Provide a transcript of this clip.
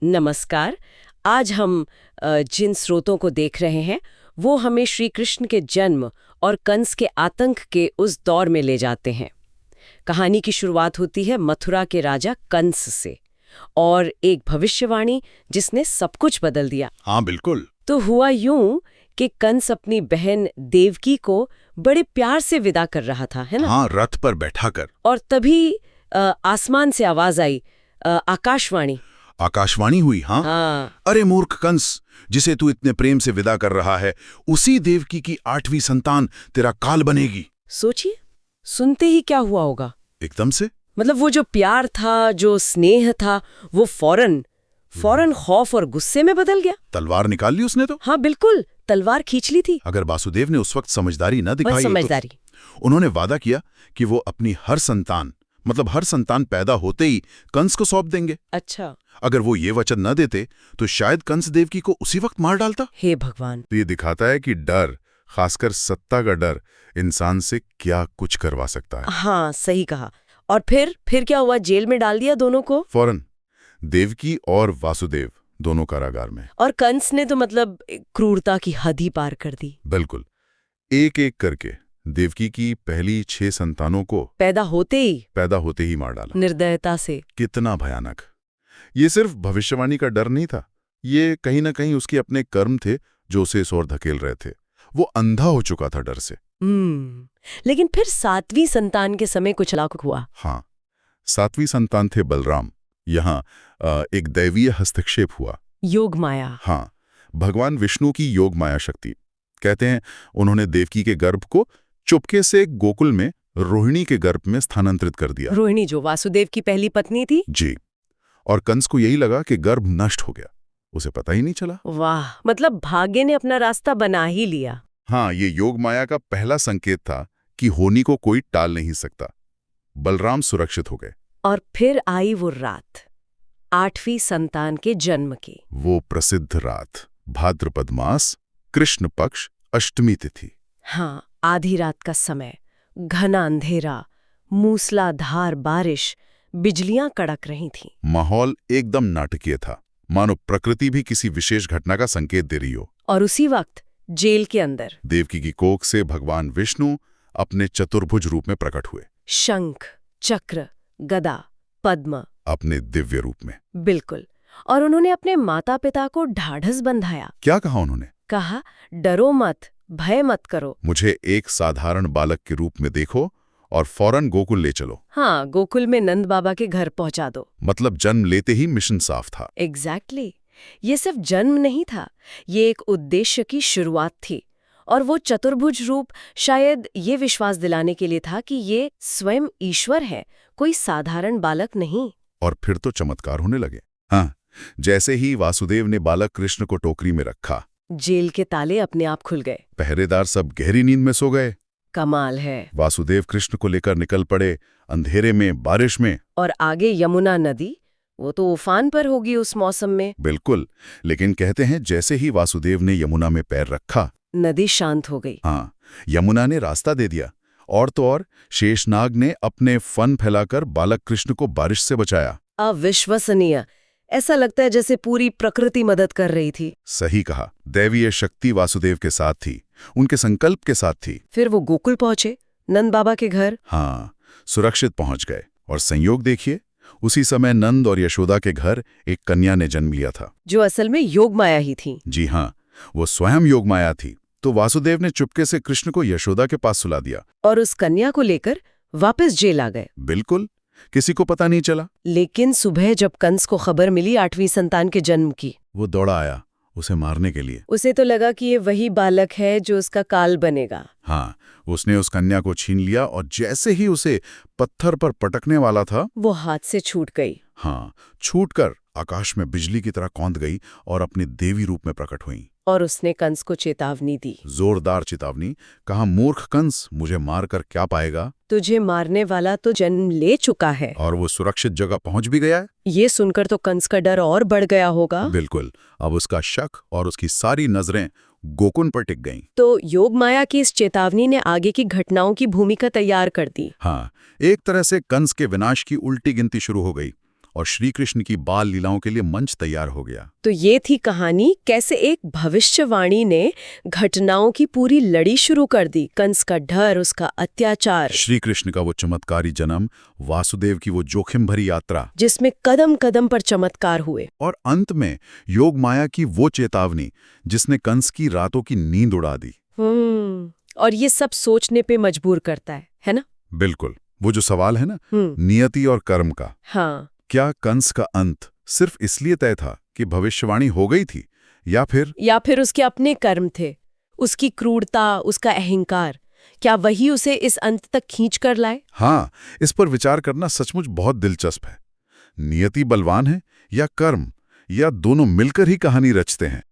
नमस्कार। आज हम जिन स्रोतों को देख रहे हैं वो हमें श्री कृष्ण के जन्म और कंस के आतंक के उस दौर में ले जाते हैं। कहानी की शुरुआत होती है मथुरा के राजा कंस से और एक भविष्यवाणी जिसने सब कुछ बदल दिया। हाँ बिल्कुल। तो हुआ यूं कि कंस अपनी बहन देवकी को बड़े प्यार से विदा कर रहा था, है ना? हाँ, रथ पर बैठाकर। और तभी आसमान से आवाज आई, आकाशवाणी। आकाशवाणी हुई। हाँ। हाँ। अरे मूर्ख कंस, जिसे तू इतने प्रेम से विदा कर रहा है, उसी देवकी की 8वीं संतान तेरा काल बनेगी। सोचिए, सुनते ही क्या हुआ होगा। एकदम से मतलब वो जो प्यार था, जो स्नेह था, वो फौरन खौफ और गुस्से में बदल गया। तलवार निकाल ली उसने तो। हाँ बिल्कुल, तलवार खींच ली थी। अगर वासुदेव ने उस वक्त समझदारी न दिखाई समझदारी तो उन्होंने वादा किया कि वो अपनी हर संतान पैदा होते ही कंस को सौंप देंगे। अच्छा। अगर वो ये वचन न देते तो शायद कंस देवकी को उसी वक्त मार डालता। हे भगवान। तो ये दिखाता है कि डर, खासकर सत्ता का डर, इंसान से क्या कुछ करवा सकता है। हाँ सही कहा। और फिर क्या हुआ? जेल में डाल दिया दोनों को। फौरन देवकी और वासुदेव दोनों कारागार में। और कंस ने तो मतलब क्रूरता की हद ही पार कर दी। बिल्कुल। एक एक करके देवकी की पहली 6 संतानों को पैदा होते ही मार डाला। निर्दयता से। कितना भयानक। ये सिर्फ भविष्यवाणी का डर नहीं था, ये कहीं ना कहीं उसके अपने कर्म थे जो उसे इस ओर धकेल रहे थे। वो अंधा हो चुका था डर से। लेकिन फिर 7वीं संतान के समय कुछ अलग हुआ। हाँ, 7वीं संतान थे बलराम। यहाँ एक दैवीय हस्तक्षेप हुआ। योग माया। हाँ, भगवान विष्णु की योग माया शक्ति। कहते हैं उन्होंने देवकी के गर्भ को चुपके से गोकुल में रोहिणी के गर्भ में स्थानांतरित कर दिया। रोहिणी जो वासुदेव की पहली पत्नी थी। जी। और कंस को यही लगा कि गर्भ नष्ट हो गया, उसे पता ही नहीं चला। वाह, मतलब भाग्य ने अपना रास्ता बना ही लिया। हाँ, ये योग माया का पहला संकेत था कि होनी को कोई टाल नहीं सकता। बलराम सुरक्षित हो गए। और फिर आई वो रात, 8वीं संतान के जन्म की। वो प्रसिद्ध रात, भाद्रपद मास, कृष्ण पक्ष, अष्टमी तिथि। हाँ, आधी रात का समय, घना अंधेरा, मूसलाधार बारिश, बिजलियां कड़क रही थीं। माहौल एकदम नाटकीय था, मानो प्रकृति भी किसी विशेष घटना का संकेत दे रही हो। और उसी वक्त जेल के अंदर देवकी की कोख से भगवान विष्णु अपने चतुर्भुज रूप में प्रकट हुए। शंख, चक्र, गदा, पद्म, अपने दिव्य रूप में। बिल्कुल। और उन्होंने अपने माता पिता को ढाढ़स बंधाया। क्या कहा उन्होंने? कहा, डरो मत, भय मत करो। मुझे एक साधारण बालक के रूप में देखो और फौरन गोकुल ले चलो। हाँ, गोकुल में नंद बाबा के घर पहुंचा दो। मतलब जन्म लेते ही मिशन साफ था। एग्जैक्टली। ये सिर्फ जन्म नहीं था, ये एक उद्देश्य की शुरुआत थी। और वो चतुर्भुज रूप शायद ये विश्वास दिलाने के लिए था कि ये स्वयं ईश्वर है, कोई साधारण बालक नहीं। और फिर तो चमत्कार होने लगे। हाँ, जैसे ही वासुदेव ने बालक कृष्ण को टोकरी में रखा, जेल के ताले अपने आप खुल गए। पहरेदार सब गहरी नींद में सो गए। कमाल है। वासुदेव कृष्ण को लेकर निकल पड़े, अंधेरे में, बारिश में। और आगे यमुना नदी, वो तो उफान पर होगी उस मौसम में। बिल्कुल। लेकिन कहते हैं जैसे ही वासुदेव ने यमुना में पैर रखा, नदी शांत हो गई। हाँ, यमुना ने रास्ता दे दिया। और तो और शेषनाग ने अपने फन फैलाकर बालक कृष्ण को बारिश से बचाया। अविश्वसनीय। ऐसा लगता है जैसे पूरी प्रकृति मदद कर रही थी। सही कहा। दैवीय शक्ति वासुदेव के साथ थी, उनके संकल्प के साथ थी। फिर वो गोकुल पहुंचे, नंद बाबा के घर। हाँ, सुरक्षित पहुंच गए। और संयोग देखिए, उसी समय नंद और यशोदा के घर एक कन्या ने जन्म लिया था, जो असल में योग माया ही थी। जी हाँ, वो स्वयं योग माया थी। तो वासुदेव ने चुपके से कृष्ण को यशोदा के पास सुला दिया और उस कन्या को लेकर वापस जेल आ गए। बिल्कुल, किसी को पता नहीं चला। लेकिन सुबह जब कंस को खबर मिली 8वीं संतान के जन्म की, वो दौड़ा आया उसे मारने के लिए। उसे तो लगा कि ये वही बालक है जो उसका काल बनेगा। हाँ, उसने उस कन्या को छीन लिया और जैसे ही उसे पत्थर पर पटकने वाला था, वो हाथ से छूट गई। हाँ, छूटकर आकाश में बिजली की तरह कौंध गई और अपने देवी रूप में प्रकट हुई। और उसने कंस को चेतावनी दी, जोरदार चेतावनी। कहा, मूर्ख कंस, मुझे मारकर क्या पाएगा? तुझे मारने वाला तो जन्म ले चुका है। और वो सुरक्षित जगह पहुंच भी गया है। ये सुनकर तो कंस का डर और बढ़ गया होगा। बिल्कुल। अब उसका शक और उसकी सारी नजरें गोकुल पर टिक गईं। तो योग माया की इस चेतावनी ने आगे की घटनाओं की भूमिका तैयार कर दी। हाँ, एक तरह से कंस के विनाश की उल्टी गिनती शुरू हो गई। और श्री कृष्ण की बाल लीलाओं के लिए मंच तैयार हो गया। तो ये थी कहानी कैसे एक भविष्यवाणी ने घटनाओं की पूरी लड़ी शुरू कर दी। कंस का डर, उसका अत्याचार, श्री कृष्ण का वो चमत्कारी जन्म, वासुदेव की वो जोखिम भरी यात्रा, जिसमें कदम कदम पर चमत्कार हुए, और अंत में योग माया की वो चेतावनी जिसने कंस की रातों की नींद उड़ा दी। और ये सब सोचने पे मजबूर करता है ना? बिल्कुल। वो जो सवाल है ना, नियति और कर्म का। हाँ। क्या कंस का अंत सिर्फ इसलिए तय था कि भविष्यवाणी हो गई थी, या फिर उसके अपने कर्म थे, उसकी क्रूरता, उसका अहंकार, क्या वही उसे इस अंत तक खींच कर लाए? हाँ, इस पर विचार करना सचमुच बहुत दिलचस्प है। नियति बलवान है या कर्म, या दोनों मिलकर ही कहानी रचते हैं?